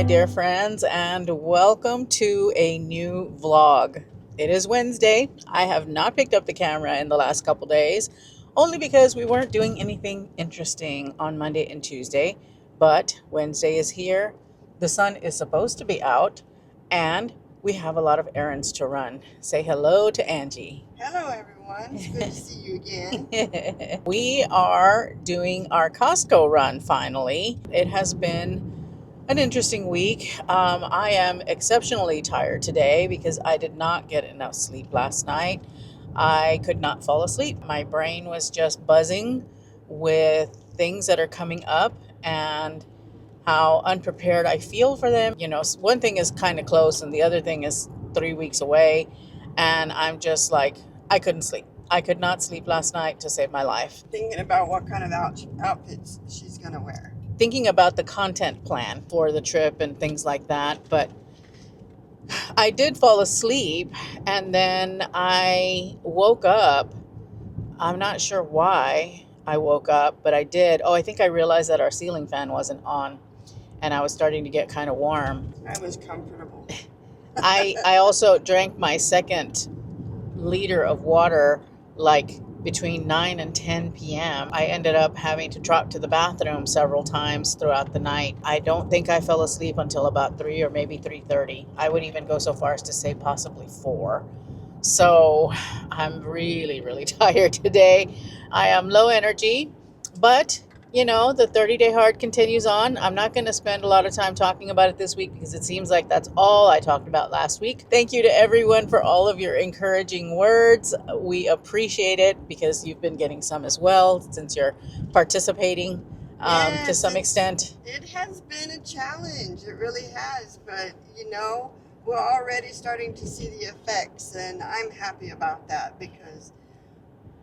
dear friends, and welcome to a new vlog. It is Wednesday. I have not picked up the camera in the last couple days, only because we weren't doing anything interesting on Monday and Tuesday. But Wednesday is here, the sun is supposed to be out, and we have a lot of errands to run. Say hello to Angie. Hello, everyone. It's good to see you again. We are doing our Costco run finally. It has been an interesting week. I am exceptionally tired today because I did not get enough sleep last night. I could not fall asleep. My brain was just buzzing with things that are coming up and how unprepared I feel for them. You know, one thing is kind of close and the other thing is 3 weeks away. And I'm just like, I couldn't sleep. I could not sleep last night to save my life. Thinking about what kind of outfits she's going to wear. Thinking about the content plan for the trip and things like that. But I did fall asleep and then I woke up. I'm not sure why I woke up, but I did. Oh, I think I realized that our ceiling fan wasn't on and I was starting to get kind of warm. I was comfortable. I also drank my second liter of water like between 9 and 10 p.m. I ended up having to drop to the bathroom several times throughout the night. I don't think I fell asleep until about 3 or maybe 3:30. I would even go so far as to say possibly 4. So I'm really, really tired today. I am low energy, but you know, the 30-day hard continues on. I'm not going to spend a lot of time talking about it this week because it seems like that's all I talked about last week. Thank you to everyone for all of your encouraging words. We appreciate it because you've been getting some as well since you're participating to some extent. It has been a challenge. It really has. But, you know, we're already starting to see the effects. And I'm happy about that because,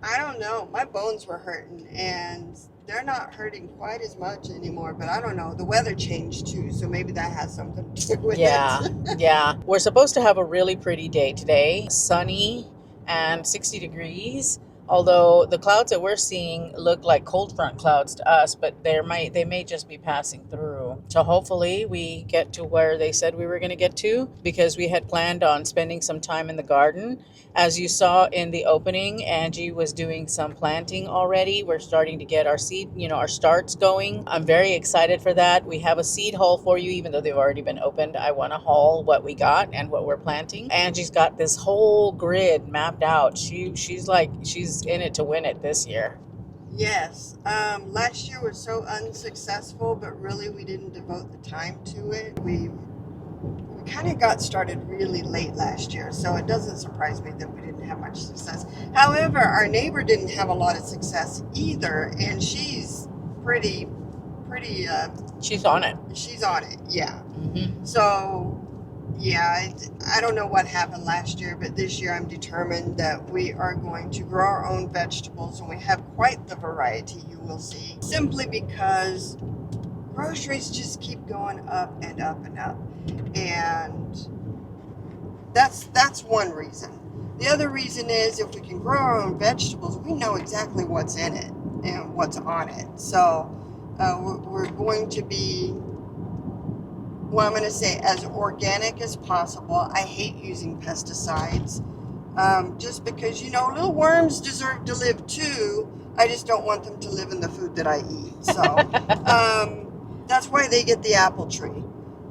I don't know, my bones were hurting and they're not hurting quite as much anymore, but I don't know. The weather changed too, so maybe that has something to do with it. Yeah. We're supposed to have a really pretty day today, sunny and 60 degrees. Although the clouds that we're seeing look like cold front clouds to us, but they may just be passing through. So hopefully we get to where they said we were going to get to because we had planned on spending some time in the garden. As you saw in the opening, Angie was doing some planting already. We're starting to get our seed, our starts going. I'm very excited for that. We have a seed haul for you, even though they've already been opened. I want to haul what we got and what we're planting. Angie's got this whole grid mapped out. She's in it to win it this year. Yes. Last year was so unsuccessful, but really we didn't devote the time to it. We kind of got started really late last year, so it doesn't surprise me that we didn't have much success. However, our neighbor didn't have a lot of success either, and she's pretty she's on it. She's on it, yeah. Mm-hmm. So, yeah, I don't know what happened last year, but this year I'm determined that we are going to grow our own vegetables, and we have quite the variety, you will see, simply because groceries just keep going up and up and up. And that's one reason. The other reason is if we can grow our own vegetables, we know exactly what's in it and what's on it. So we're going to be, well, I'm going to say as organic as possible. I hate using pesticides just because, little worms deserve to live too. I just don't want them to live in the food that I eat. So that's why they get the apple tree.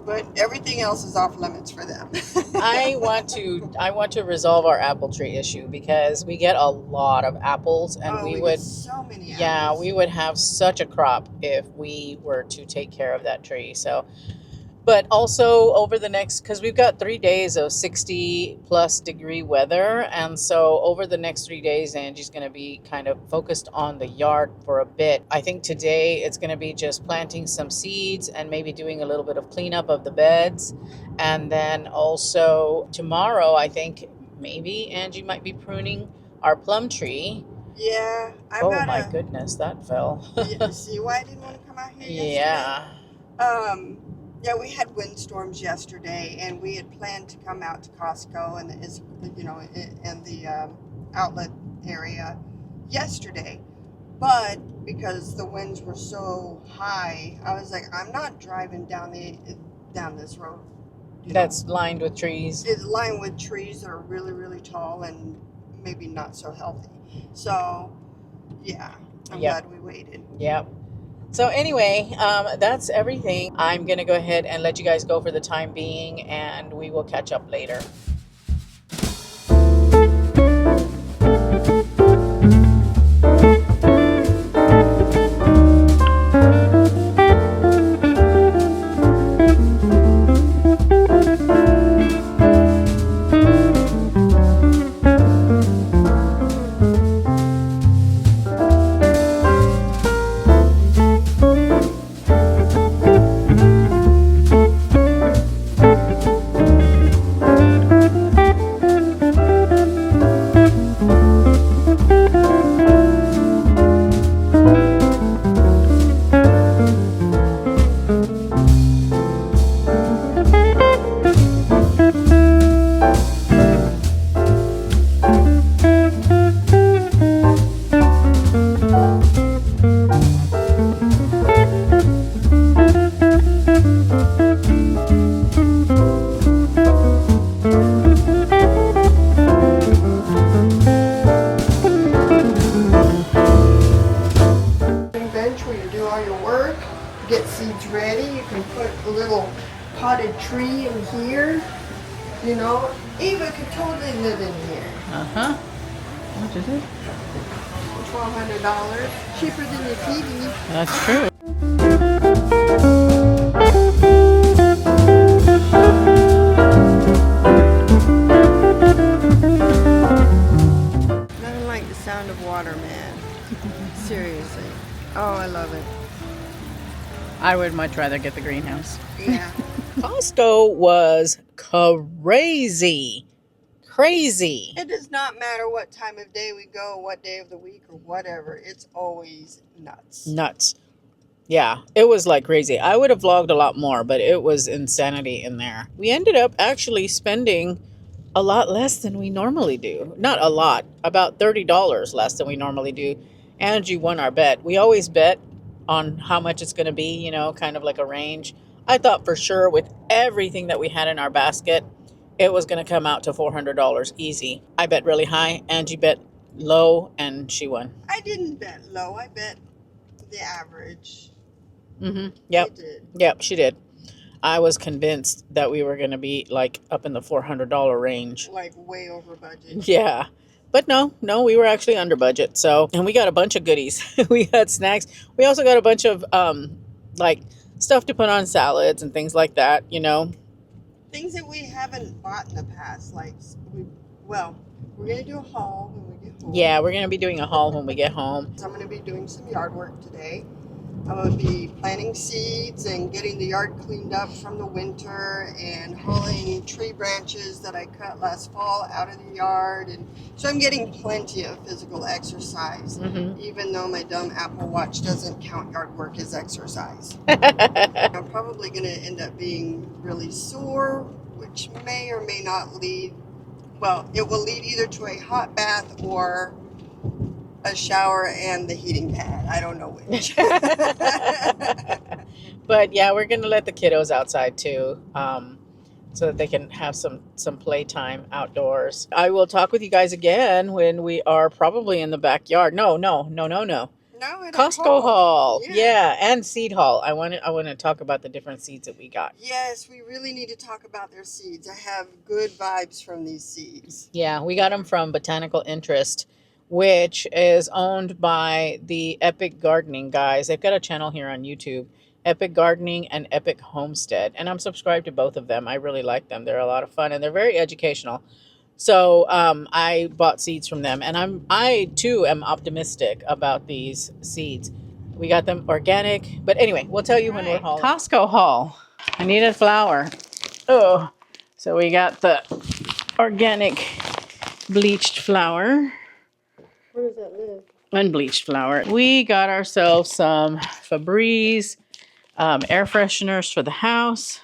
But everything else is off limits for them. I want to resolve our apple tree issue because we get a lot of apples, and we would get so many apples. Yeah, we would have such a crop if we were to take care of that tree. So, but also over the next, because we've got 3 days of 60 plus degree weather. And so over the next 3 days, Angie's going to be kind of focused on the yard for a bit. I think today it's going to be just planting some seeds and maybe doing a little bit of cleanup of the beds. And then also tomorrow, I think maybe Angie might be pruning our plum tree. Yeah. My goodness, that fell. You see why I didn't want to come out here yesterday? Yeah. Yeah, we had windstorms yesterday, and we had planned to come out to Costco and the outlet area yesterday. But because the winds were so high, I was like, I'm not driving down down this road. That's lined with trees. It's lined with trees that are really, really tall and maybe not so healthy. So, yeah, I'm glad we waited. Yep. So anyway, that's everything. I'm going to go ahead and let you guys go for the time being, and we will catch up later. Where you do all your work, get seeds ready. You can put a little potted tree in here. You know, Eva could totally live in here. What is it? $1,200, cheaper than your TV. That's true. Nothing like the sound of water, man. Seriously. Oh, I love it. I would much rather get the greenhouse. Yeah. Costco was crazy. Crazy. It does not matter what time of day we go, what day of the week, or whatever. It's always nuts. Nuts. Yeah, it was like crazy. I would have vlogged a lot more, but it was insanity in there. We ended up actually spending a lot less than we normally do. Not a lot, about $30 less than we normally do. Angie won our bet. We always bet on how much it's going to be, you know, kind of like a range. I thought for sure with everything that we had in our basket, it was going to come out to $400 easy. I bet really high. Angie bet low, and she won. I didn't bet low. I bet the average. Yep. I did. Yep, she did. I was convinced that we were going to be like up in the $400 range. Like way over budget. Yeah. But no, we were actually under budget. So, and we got a bunch of goodies. We got snacks. We also got a bunch of like stuff to put on salads and things like that, you know. Things that we haven't bought in the past. Like, we're going to do a haul when we get home. Yeah, we're going to be doing a haul when we get home. So I'm going to be doing some yard work today. I'm going to be planting seeds and getting the yard cleaned up from the winter and hauling tree branches that I cut last fall out of the yard. And so I'm getting plenty of physical exercise, even though my dumb Apple Watch doesn't count yard work as exercise. I'm probably going to end up being really sore, which may or may not lead, well, it will lead either to a hot bath or a shower and the heating pad. I don't know which. But yeah, we're going to let the kiddos outside too, so that they can have some playtime outdoors. I will talk with you guys again when we are probably in the backyard. No. No, Costco haul. Yeah, and seed haul. I want to talk about the different seeds that we got. Yes, we really need to talk about their seeds. I have good vibes from these seeds. Yeah, we got them from Botanical Interest, which is owned by the Epic Gardening guys. They've got a channel here on YouTube, Epic Gardening and Epic Homestead, and I'm subscribed to both of them. I really like them. They're a lot of fun, and they're very educational. So I bought seeds from them, and I too am optimistic about these seeds. We got them organic, but anyway, we'll tell you when we're hauling. Costco haul. I needed flour. Oh, so we got the organic bleached flour. Where does that live? Unbleached flour. We got ourselves some Febreze air fresheners for the house,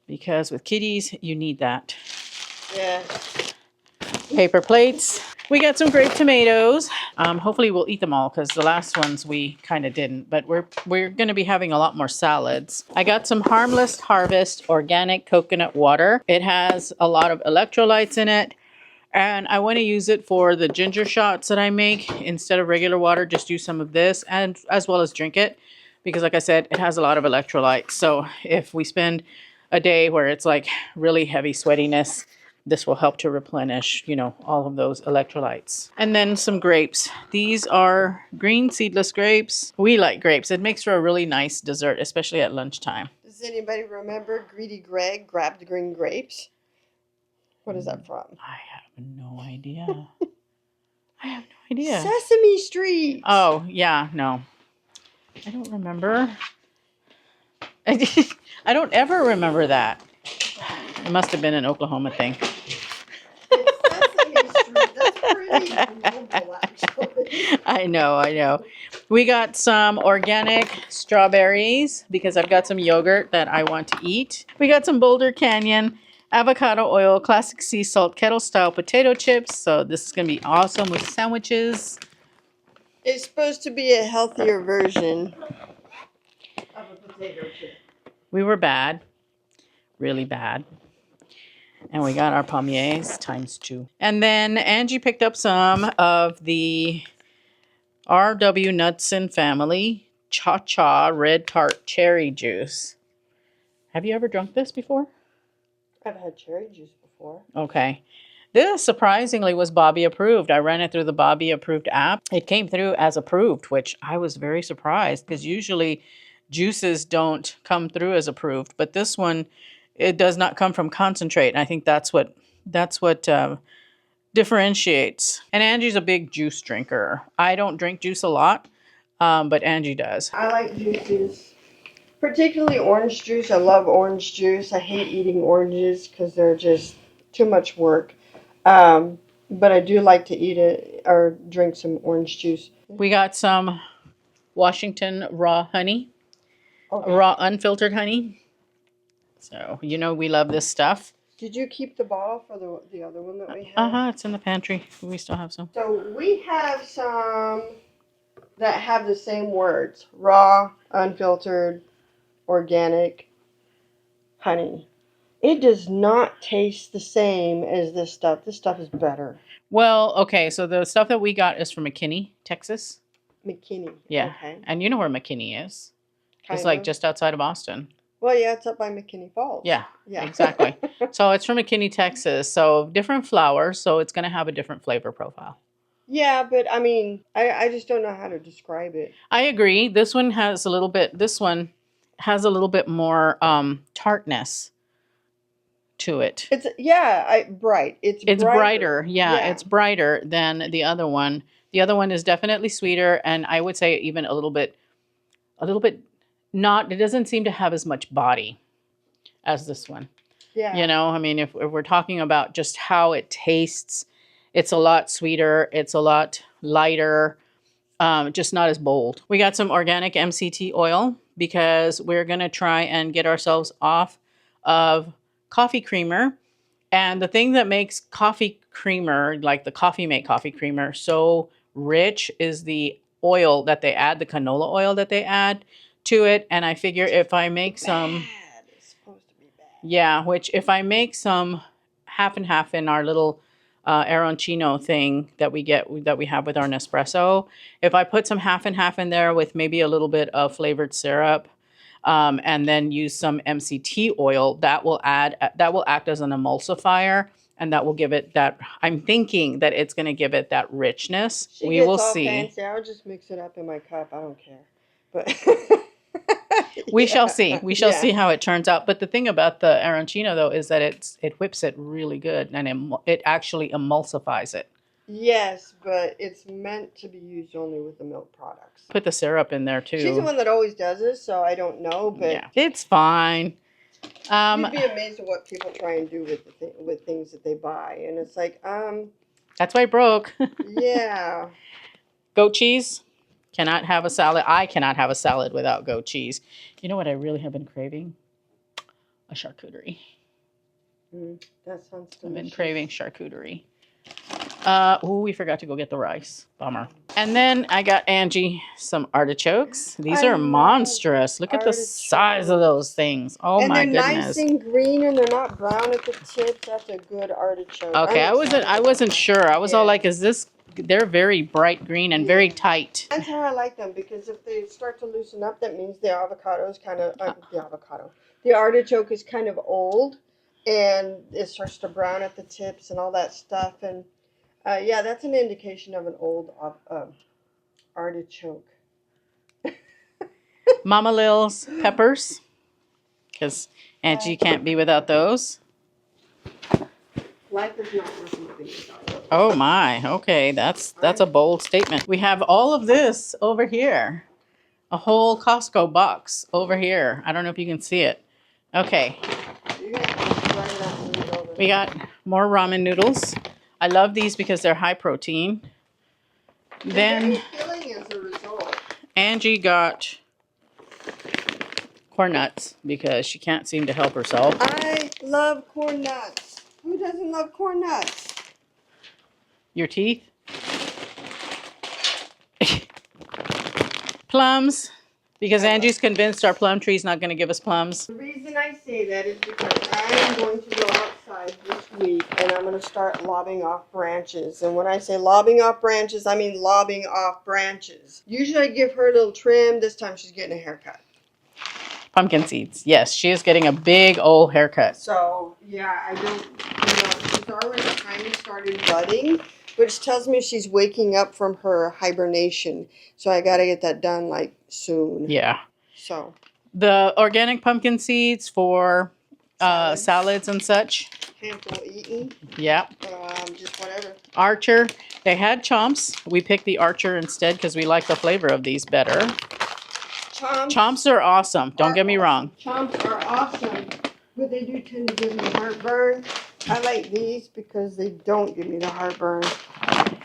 because with kitties you need that. Yeah. Paper plates. We got some grape tomatoes. Hopefully we'll eat them all because the last ones we kind of didn't. But we're going to be having a lot more salads. I got some Harmless Harvest organic coconut water. It has a lot of electrolytes in it. And I want to use it for the ginger shots that I make. Instead of regular water, just use some of this and as well as drink it. Because like I said, it has a lot of electrolytes. So if we spend a day where it's like really heavy sweatiness, this will help to replenish, you know, all of those electrolytes. And then some grapes. These are green seedless grapes. We like grapes. It makes for a really nice dessert, especially at lunchtime. Does anybody remember Greedy Greg grabbed green grapes? What is that from? I have no idea. I have no idea. Sesame Street. Oh, yeah, no. I don't remember. I don't ever remember that. It must have been an Oklahoma thing. Sesame Street. That's pretty global, actually. I know. We got some organic strawberries because I've got some yogurt that I want to eat. We got some Boulder Canyon avocado oil, classic sea salt, kettle style potato chips. So this is going to be awesome with sandwiches. It's supposed to be a healthier version of a potato chip. We were bad, really bad. And we got our pommiers ×2. And then Angie picked up some of the R.W. Knudsen family Cha-Cha Red Tart Cherry Juice. Have you ever drunk this before? I've had cherry juice before. Okay. This surprisingly was Bobby approved. I ran it through the Bobby approved app. It came through as approved, which I was very surprised because usually juices don't come through as approved. But this one, it does not come from concentrate. And I think that's what differentiates. And Angie's a big juice drinker. I don't drink juice a lot, but Angie does. I like juices, particularly orange juice. I love orange juice. I hate eating oranges because they're just too much work. But I do like to eat it or drink some orange juice. We got some Washington raw honey, Okay. raw unfiltered honey. So, you know, we love this stuff. Did you keep the bottle for the other one that we have? It's in the pantry. We still have some. So we have some that have the same words: raw, unfiltered, organic honey. It does not taste the same as this stuff. This stuff is better. Well, okay, so the stuff that we got is from McKinney, Texas. McKinney. Yeah. Okay. And you know where McKinney is. Kind It's like of. just outside of Austin. Well, yeah, it's up by McKinney Falls. Yeah, Yeah. exactly. So it's from McKinney, Texas. So different flowers, so it's going to have a different flavor profile. Yeah, but I mean, I just don't know how to describe it. I agree. This one has a little bit more tartness to it. It's bright. It's brighter. Yeah, it's brighter than the other one. The other one is definitely sweeter, and I would say even a little bit not, it doesn't seem to have as much body as this one. Yeah. You know, I mean, if we're talking about just how it tastes, it's a lot sweeter, it's a lot lighter, just not as bold. We got some organic MCT oil because we're going to try and get ourselves off of coffee creamer. And the thing that makes coffee creamer, like the Coffee Mate coffee creamer, so rich is the oil that they add, the canola oil that they add to it. And I figure if I make some... It's supposed to be bad. Yeah, which if I make some half and half in our little arancino thing that we have with our Nespresso, if I put some half and half in there with maybe a little bit of flavored syrup, and then use some MCT oil, that will act as an emulsifier, and that will give it that. I'm thinking that it's going to give it that richness. We will see. Fancy. I'll just mix it up in my cup. I don't care, but. We shall see. We shall see how it turns out. But the thing about the arancino, though, is that it whips it really good, and it actually emulsifies it. Yes, but it's meant to be used only with the milk products. Put the syrup in there, too. She's the one that always does this, so I don't know, but... Yeah, it's fine. You'd be amazed at what people try and do with things that they buy, and it's like, That's why I broke. yeah. Goat cheese. Cannot have a salad. I cannot have a salad without goat cheese. You know what I really have been craving? A charcuterie. That sounds delicious. I've been craving charcuterie. Oh, we forgot to go get the rice. Bummer. And then I got Angie some artichokes. These I are love monstrous. Look at the size of those artichokes. things. Oh And my they're nice goodness. and green and they're not brown at the tips. That's a good artichoke. Okay, I'm excited I about wasn't that. sure. I was all Yeah. like, is this, they're very bright green and very Yeah. tight. That's how I like them, because if they start to loosen up, that means the avocado is kind of the artichoke is kind of old, and it starts to brown at the tips and all that stuff. And yeah, that's an indication of an old artichoke. Mama Lil's peppers, because Angie can't be without those. Life is not worth living without those. Oh my, okay, that's a bold statement. We have all of this over here. A whole Costco box over here. I don't know if you can see it. Okay. We got more ramen noodles. I love these because they're high protein. Then filling as a result. Angie got corn nuts because she can't seem to help herself. I love corn nuts. Who doesn't love corn nuts? Your teeth? Plums, because Angie's convinced our plum tree's not going to give us plums. The reason I say that is because I am going to go outside this week and I'm going to start lobbing off branches. And when I say lobbing off branches, I mean lobbing off branches. Usually I give her a little trim. This time she's getting a haircut. Pumpkin seeds. Yes, she is getting a big old haircut. So, yeah, I don't, she's already kind of started budding, which tells me she's waking up from her hibernation. So I got to get that done, like, soon. Yeah. So. The organic pumpkin seeds for salads and such. Handful eaten. Yeah. Just whatever. Archer. They had chomps. We picked the Archer instead because we like the flavor of these better. Chomps are awesome. Don't get me wrong. Chomps are awesome, but they do tend to give me heartburn. I like these because they don't give me the heartburn.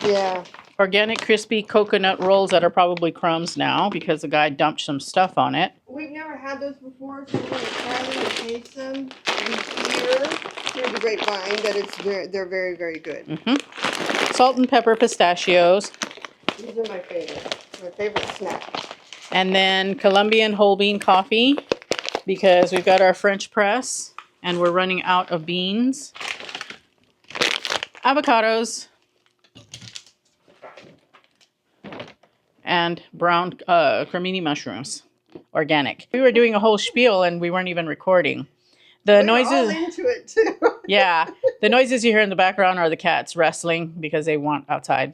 Yeah. Organic crispy coconut rolls that are probably crumbs now because the guy dumped some stuff on it. We've never had those before, so we're going to try them and taste them. We hear through the grapevine that they're very, very good. Mm-hmm. Salt and pepper pistachios. These are my favorite snack. And then Colombian whole bean coffee because we've got our French press and we're running out of beans. Avocados. And brown cremini mushrooms. Organic. We were doing a whole spiel and we weren't even recording. The noises. All into it too. Yeah. The noises you hear in the background are the cats wrestling because they want outside.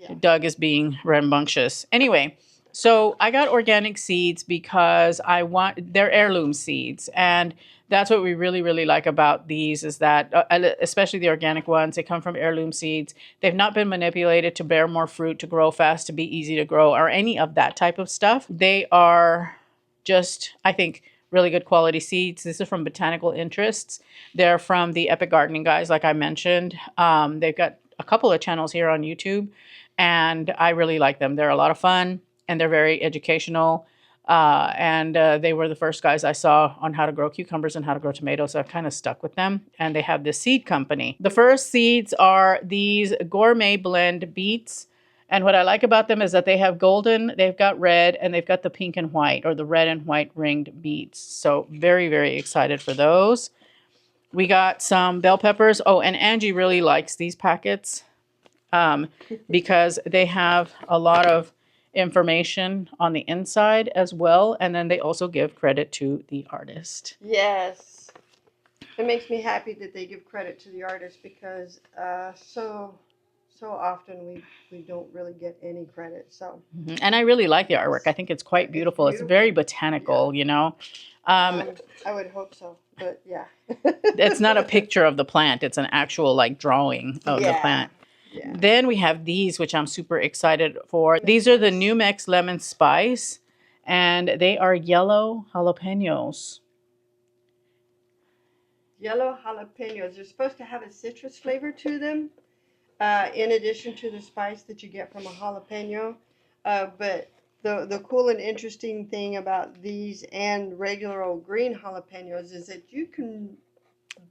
Yeah. Doug is being rambunctious. Anyway. So I got organic seeds because they're heirloom seeds. And that's what we really, really like about these is that, especially the organic ones, they come from heirloom seeds. They've not been manipulated to bear more fruit, to grow fast, to be easy to grow, or any of that type of stuff. They are just, I think, really good quality seeds. This is from Botanical Interests. They're from the Epic Gardening guys, like I mentioned. They've got a couple of channels here on YouTube, and I really like them. They're a lot of fun. And they're very educational. And they were the first guys I saw on how to grow cucumbers and how to grow tomatoes. So I've kind of stuck with them. And they have this seed company. The first seeds are these gourmet blend beets. And what I like about them is that they have golden, they've got red, and they've got the pink and white, or the red and white ringed beets. So very, very excited for those. We got some bell peppers. Oh, and Angie really likes these packets because they have a lot of information on the inside as well, and then they also give credit to the artist. Yes, it makes me happy that they give credit to the artist because so often we don't really get any credit. So and I really like the artwork. I think it's quite beautiful. It's very botanical, yeah. You know. I would hope so, but yeah. It's not a picture of the plant. It's an actual like drawing of the plant. Yeah. Then we have these, which I'm super excited for. These are the New Mex Lemon Spice, and they are yellow jalapenos. Yellow jalapenos. They're supposed to have a citrus flavor to them, in addition to the spice that you get from a jalapeno. But the cool and interesting thing about these and regular old green jalapenos is that you can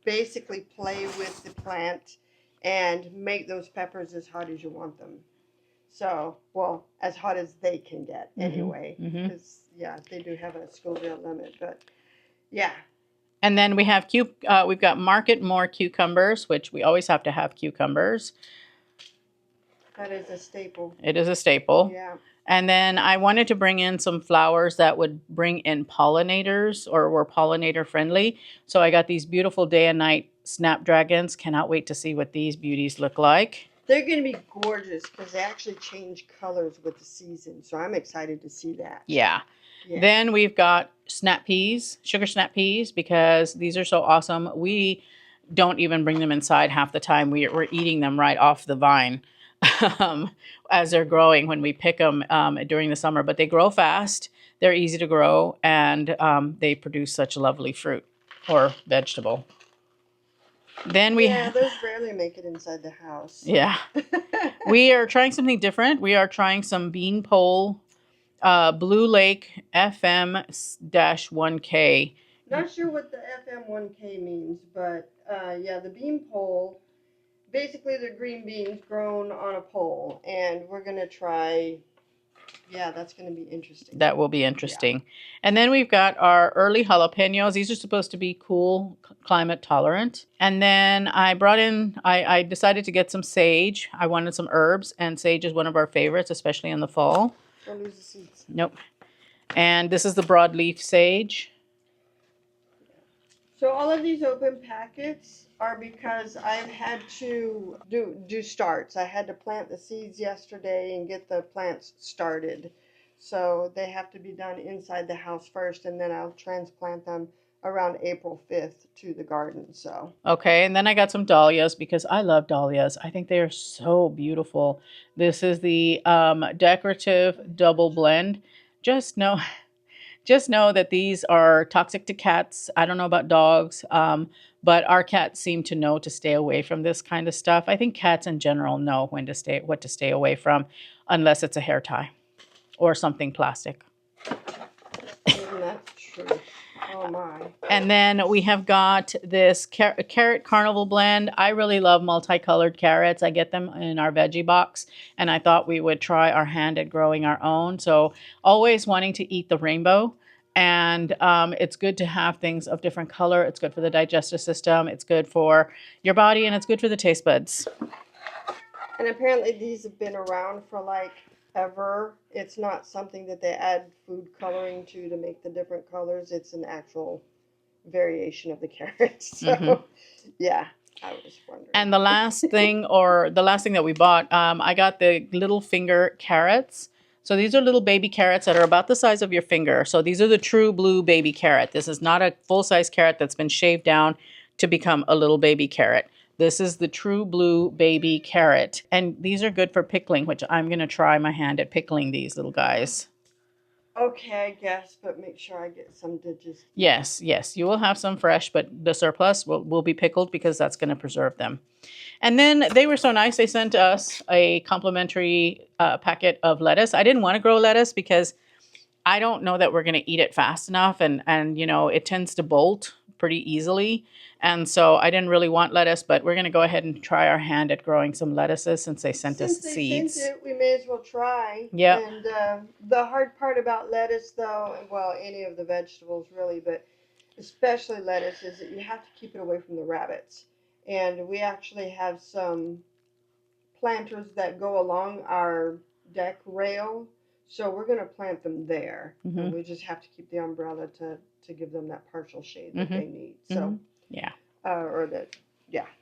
basically play with the plant and make those peppers as hot as you want them. So, well, as hot as they can get anyway, because yeah, they do have a Scoville limit. But yeah, And then we have we've got Market More cucumbers, which we always have to have cucumbers. that is a staple. It is a staple. Yeah. And then I wanted to bring in some flowers that would bring in pollinators or were pollinator friendly. So I got these beautiful day and night snapdragons. Cannot wait to see what these beauties look like. They're going to be gorgeous because they actually change colors with the season. So I'm excited to see that. Yeah. Then we've got snap peas, sugar snap peas, because these are so awesome. We don't even bring them inside half the time. We're eating them right off the vine as they're growing when we pick them during the summer. But they grow fast. They're easy to grow, and they produce such lovely fruit or vegetable. Then those rarely make it inside the house. Yeah. We are trying something different. We are trying some beanpole Blue Lake FM-1K. Not sure what the FM1K means, but yeah, the beanpole, basically they're green beans grown on a pole, and we're going to try, yeah, that's going to be interesting. That will be interesting. Yeah. And then we've got our early jalapenos. These are supposed to be cool, climate tolerant. And then I decided to get some sage. I wanted some herbs, and sage is one of our favorites, especially in the fall. Don't lose the seeds. Nope. And this is the broadleaf sage. So all of these open packets are because I've had to do starts. I had to plant the seeds yesterday and get the plants started. So they have to be done inside the house first, and then I'll transplant them around April 5th to the garden. So okay, and then I got some dahlias because I love dahlias. I think they are so beautiful. This is the decorative double blend. Just know that these are toxic to cats. I don't know about dogs, but our cats seem to know to stay away from this kind of stuff. I think cats in general know what to stay away from, unless it's a hair tie or something plastic. That's true. Oh my. And then we have got this carrot carnival blend. I really love multicolored carrots. I get them in our veggie box, and I thought we would try our hand at growing our own. So always wanting to eat the rainbow. And it's good to have things of different color. It's good for the digestive system. It's good for your body, and it's good for the taste buds. And apparently these have been around for like ever. It's not something that they add food coloring to make the different colors. It's an actual variation of the carrots. So yeah, I was wondering. And the last thing that we bought, I got the little finger carrots. So these are little baby carrots that are about the size of your finger. So these are the true blue baby carrot. This is not a full-size carrot that's been shaved down to become a little baby carrot. This is the true blue baby carrot. And these are good for pickling, which I'm going to try my hand at pickling these little guys. Okay, I guess, but make sure I get some to just... Yes, you will have some fresh, but the surplus will be pickled because that's going to preserve them. And then they were so nice. They sent us a complimentary packet of lettuce. I didn't want to grow lettuce because I don't know that we're going to eat it fast enough. And you know, it tends to bolt pretty easily. And so I didn't really want lettuce, but we're going to go ahead and try our hand at growing some lettuces since they sent us seeds. Since we may as well try. Yeah. And the hard part about lettuce, though, well, any of the vegetables really, but especially lettuce, is that you have to keep it away from the rabbits. And we actually have some planters that go along our deck rail, so we're going to plant them there. And we just have to keep the umbrella to give them that partial shade that they need. So yeah.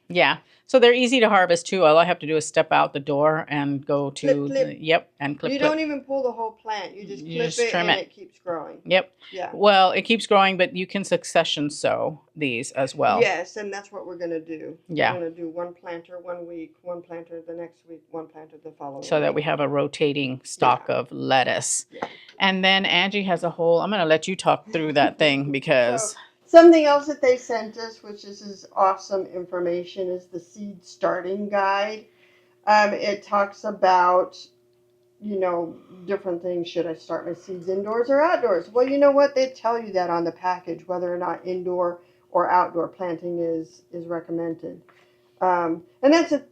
Yeah. So they're easy to harvest too. All I have to do is step out the door and go to clip. And clip. You don't even pull the whole plant. You just clip it and it keeps growing. Yep. Yeah. Well, it keeps growing, but you can succession sow these as well. Yes, and that's what we're going to do. Yeah. We're going to do one planter 1 week, one planter the next week, one planter the following week. So that we have a rotating stock of lettuce. Yeah. And then Angie has a whole, I'm going to let you talk through that thing because... Something else that they sent us, which is awesome information, is the seed starting guide. It talks about, different things. Should I start my seeds indoors or outdoors? Well, you know what? They tell you that on the package, whether or not indoor or outdoor planting is recommended. And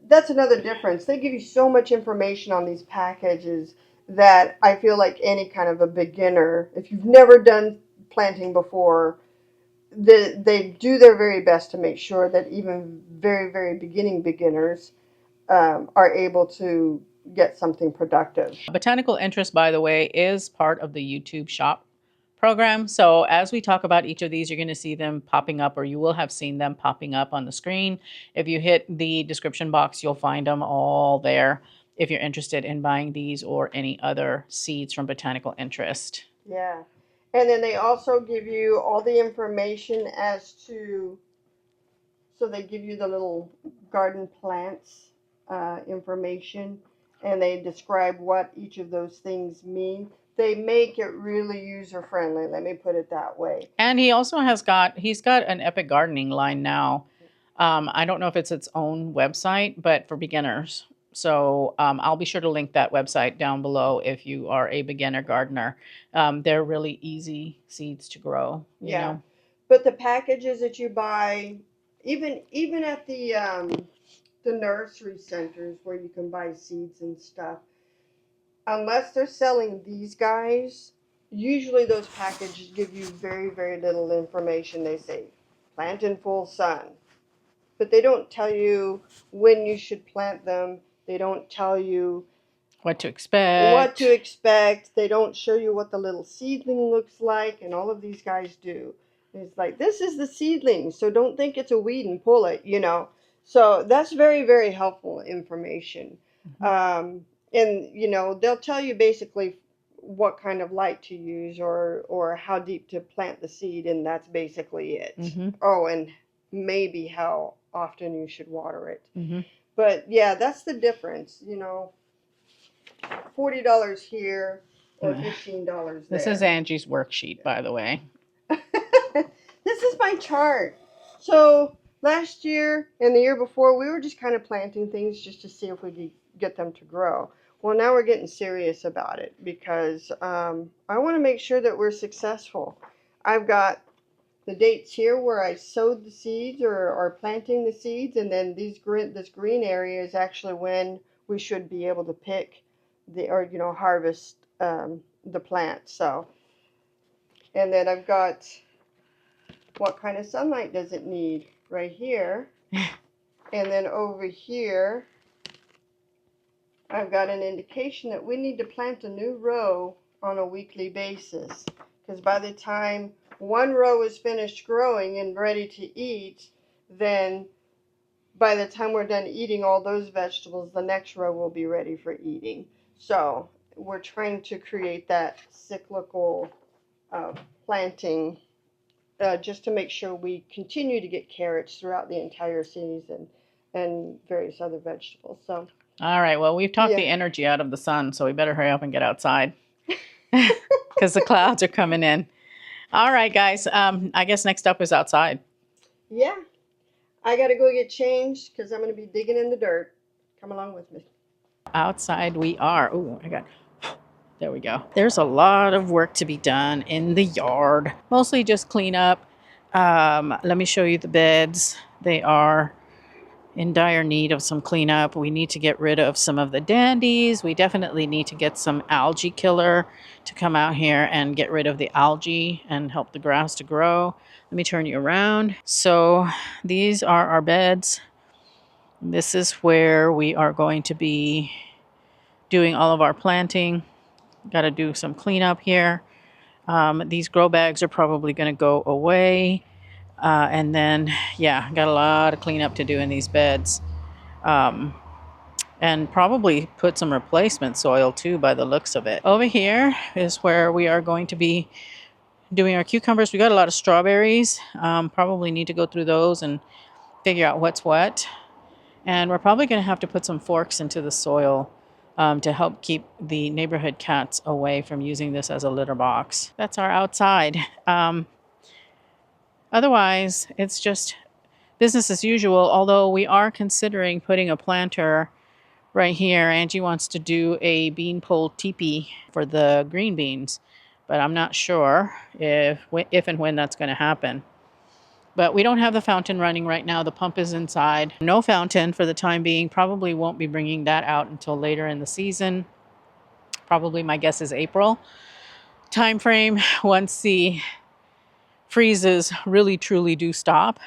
that's another difference. They give you so much information on these packages that I feel like any kind of a beginner, if you've never done planting before, they do their very best to make sure that even very, very beginners are able to get something productive. Botanical interest, by the way, is part of the YouTube shop program. So as we talk about each of these, you're going to see them popping up, or you will have seen them popping up on the screen. If you hit the description box, you'll find them all there if you're interested in buying these or any other seeds from Botanical Interest. Yeah. And then they also give you all the information as to, so they give you the little garden plants information, and they describe what each of those things mean. They make it really user friendly. Let me put it that way. And he's got an Epic Gardening line now. I don't know if it's its own website, but for beginners. So I'll be sure to link that website down below if you are a beginner gardener. They're really easy seeds to grow. You know? But the packages that you buy, even at the nursery centers where you can buy seeds and stuff, unless they're selling these guys, usually those packages give you very, very little information. They say plant in full sun, but they don't tell you when you should plant them. They don't tell you what to expect. They don't show you what the little seedling looks like, and all of these guys do. It's like, this is the seedling, so don't think it's a weed and pull it, you know. So that's very, very helpful information. And, you know, they'll tell you basically what kind of light to use or how deep to plant the seed, and that's basically it. Oh, and maybe how often you should water it. But, yeah, that's the difference, you know. $40 here or $15 there. This is Angie's worksheet, by the way. This is my chart. So last year and the year before, we were just kind of planting things just to see if we could get them to grow. Well, now we're getting serious about it because I want to make sure that we're successful. I've got the dates here where I sowed the seeds or planting the seeds, and then this green area is actually when we should be able to pick harvest the plant. So, and then I've got what kind of sunlight does it need right here. And then over here, I've got an indication that we need to plant a new row on a weekly basis. Because by the time one row is finished growing and ready to eat, then by the time we're done eating all those vegetables, the next row will be ready for eating. So we're trying to create that cyclical planting just to make sure we continue to get carrots throughout the entire season and various other vegetables. So, all right, well, we've talked the energy out of the sun, so we better hurry up and get outside because the clouds are coming in. All right, guys, I guess next up is outside. Yeah, I got to go get changed because I'm going to be digging in the dirt. Come along with me. Outside we are. Oh, there we go. There's a lot of work to be done in the yard. Mostly just clean up. Let me show you the beds. They are in dire need of some cleanup. We need to get rid of some of the dandies. We definitely need to get some algae killer to come out here and get rid of the algae and help the grass to grow. Let me turn you around. So these are our beds. This is where we are going to be doing all of our planting. Got to do some cleanup here. These grow bags are probably going to go away. And then, yeah, got a lot of cleanup to do in these beds. And probably put some replacement soil too by the looks of it. Over here is where we are going to be doing our cucumbers. We got a lot of strawberries. Probably need to go through those and figure out what's what. And we're probably going to have to put some forks into the soil to help keep the neighborhood cats away from using this as a litter box. That's our outside. Otherwise, it's just business as usual, although we are considering putting a planter right here. Angie wants to do a beanpole teepee for the green beans, but I'm not sure if and when that's going to happen. But we don't have the fountain running right now. The pump is inside. No fountain for the time being. Probably won't be bringing that out until later in the season. Probably my guess is April time frame, once the freezes really truly do stop.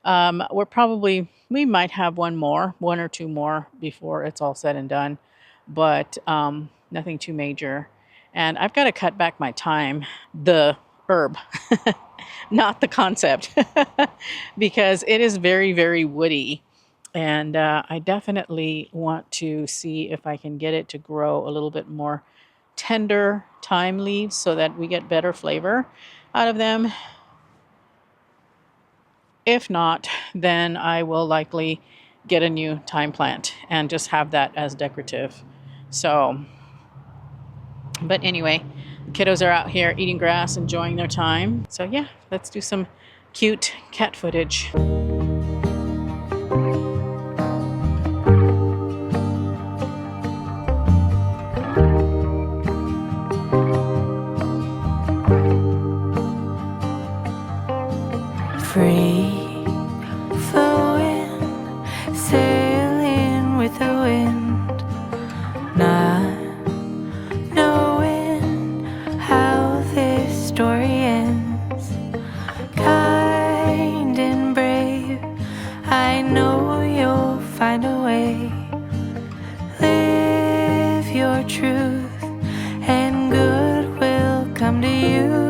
We might have one or two more before it's all said and done, but nothing too major. And I've got to cut back my time, the herb, not the concept, because it is very, very woody. And I definitely want to see if I can get it to grow a little bit more tender thyme leaves so that we get better flavor out of them. If not, then I will likely get a new thyme plant and just have that as decorative. So, but anyway, the kiddos are out here eating grass, enjoying their time. So yeah, let's do some cute cat footage. Free flowing, sailing with the wind, not knowing how this story ends. Kind and brave, I know you'll find a way. Live your truth, and good will come to you.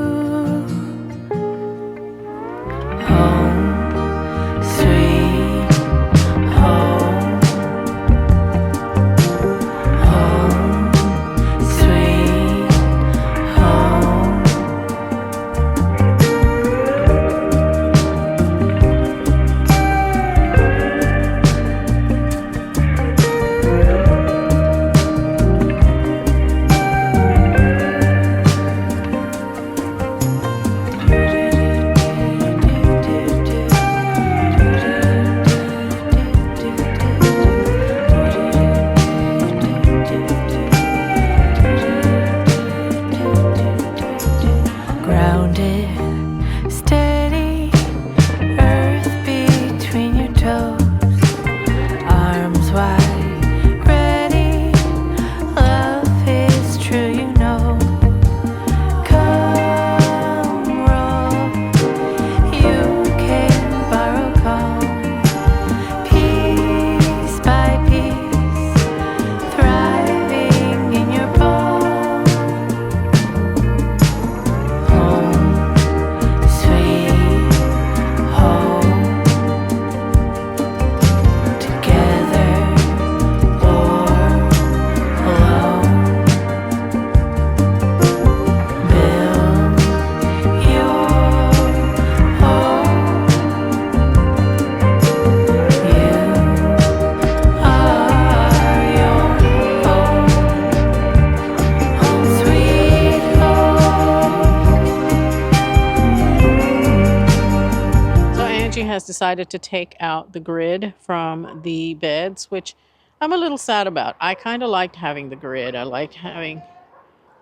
Has decided to take out the grid from the beds, which I'm a little sad about. I kind of liked having the grid. I liked having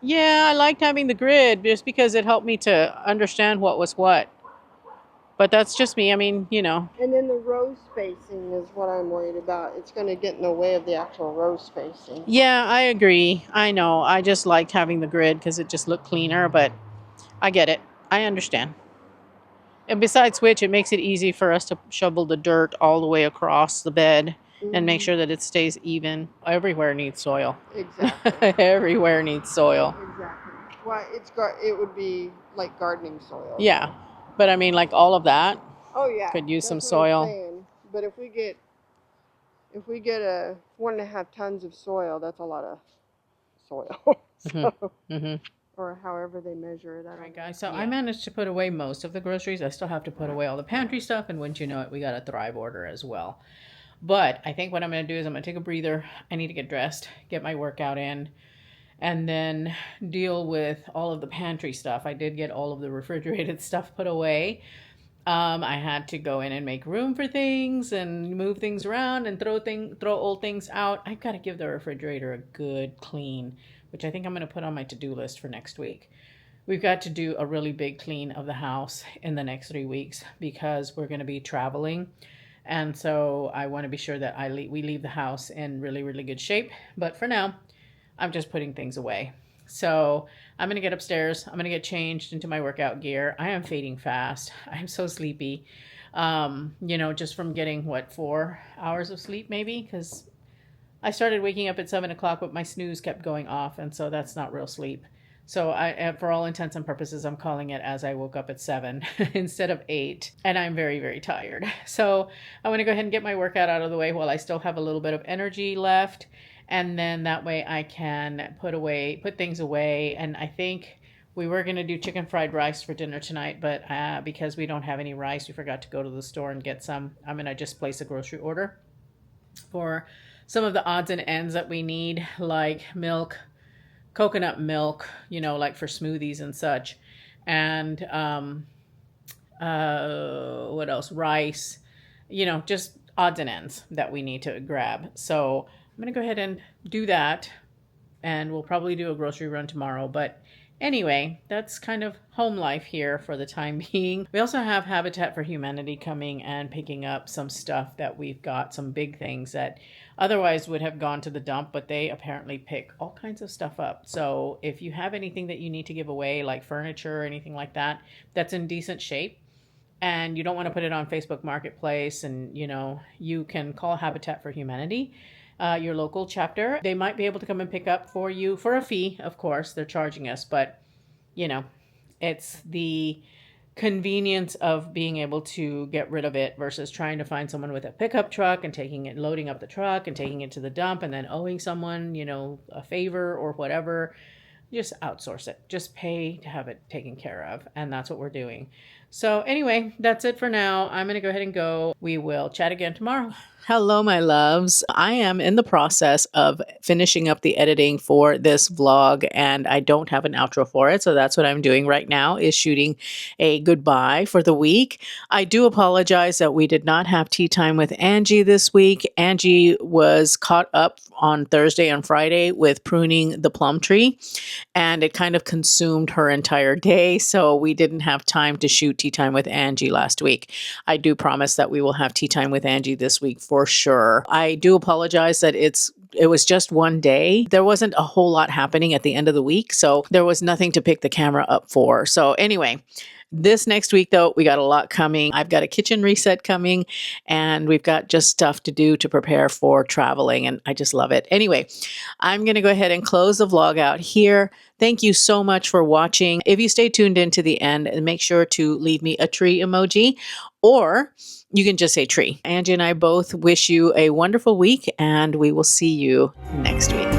the grid just because it helped me to understand what was what. But that's just me. I mean, And then the row spacing is what I'm worried about. It's going to get in the way of the actual row spacing. Yeah, I agree. I know. I just liked having the grid because it just looked cleaner, but I get it. I understand. And besides which, it makes it easy for us to shovel the dirt all the way across the bed and make sure that it stays even. Everywhere needs soil. Exactly. Everywhere needs soil. Exactly. Well, it would be like gardening soil. Yeah. But I mean, like all of that. Oh yeah. Could use some That's what I'm soil. saying. But if we get 1.5 tons of soil, that's a lot of soil. So, or however they measure it. All right, guys. So I managed to put away most of the groceries. I still have to put away all the pantry stuff, and wouldn't you know it, we got a Thrive order as well. But I think what I'm going to do is I'm going to take a breather. I need to get dressed, get my workout in, and then deal with all of the pantry stuff. I did get all of the refrigerated stuff put away. I had to go in and make room for things and move things around and throw old things out. I've got to give the refrigerator a good clean, which I think I'm going to put on my to-do list for next week. we've got to do a really big clean of the house in the next 3 weeks because we're going to be traveling. And so I want to be sure that we leave the house in really, really good shape. But for now, I'm just putting things away. So I'm going to get upstairs. I'm going to get changed into my workout gear. I am fading fast. I'm so sleepy. Just from getting 4 hours of sleep maybe, because I started waking up at 7 o'clock, but my snooze kept going off. And so that's not real sleep. So for all intents and purposes, I'm calling it as I woke up at 7 instead of 8. And I'm very, very tired. So I want to go ahead and get my workout out of the way while I still have a little bit of energy left. And then that way I can put things away. And I think we were going to do chicken fried rice for dinner tonight, but because we don't have any rice, we forgot to go to the store and get some. I'm going to just place a grocery order for some of the odds and ends that we need, like milk, coconut milk, like for smoothies and such. And what else? Rice, just odds and ends that we need to grab. So I'm going to go ahead and do that. And we'll probably do a grocery run tomorrow. But anyway, that's kind of home life here for the time being. We also have Habitat for Humanity coming and picking up some stuff that we've got, some big things that otherwise would have gone to the dump, but they apparently pick all kinds of stuff up. So if you have anything that you need to give away, like furniture or anything like that, that's in decent shape, and you don't want to put it on Facebook Marketplace, and you can call Habitat for Humanity, your local chapter. They might be able to come and pick up for you for a fee. Of course, they're charging us, but it's the convenience of being able to get rid of it versus trying to find someone with a pickup truck and loading up the truck and taking it to the dump and then owing someone, a favor or whatever. Just outsource it. Just pay to have it taken care of. And that's what we're doing. So anyway, that's it for now. I'm going to go ahead and go. We will chat again tomorrow. Hello, my loves. I am in the process of finishing up the editing for this vlog, and I don't have an outro for it. So that's what I'm doing right now, is shooting a goodbye for the week. I do apologize that we did not have tea time with Angie this week. Angie was caught up on Thursday and Friday with pruning the plum tree, and it kind of consumed her entire day. So we didn't have time to shoot tea time with Angie last week. I do promise that we will have tea time with Angie this week for sure. I do apologize that it was just one day. There wasn't a whole lot happening at the end of the week, so there was nothing to pick the camera up for. So anyway, this next week, though, we got a lot coming. I've got a kitchen reset coming, and we've got just stuff to do to prepare for traveling, and I just love it. Anyway, I'm going to go ahead and close the vlog out here. Thank you so much for watching. If you stay tuned in to the end, make sure to leave me a tree emoji, or you can just say tree. Angie and I both wish you a wonderful week, and we will see you next week.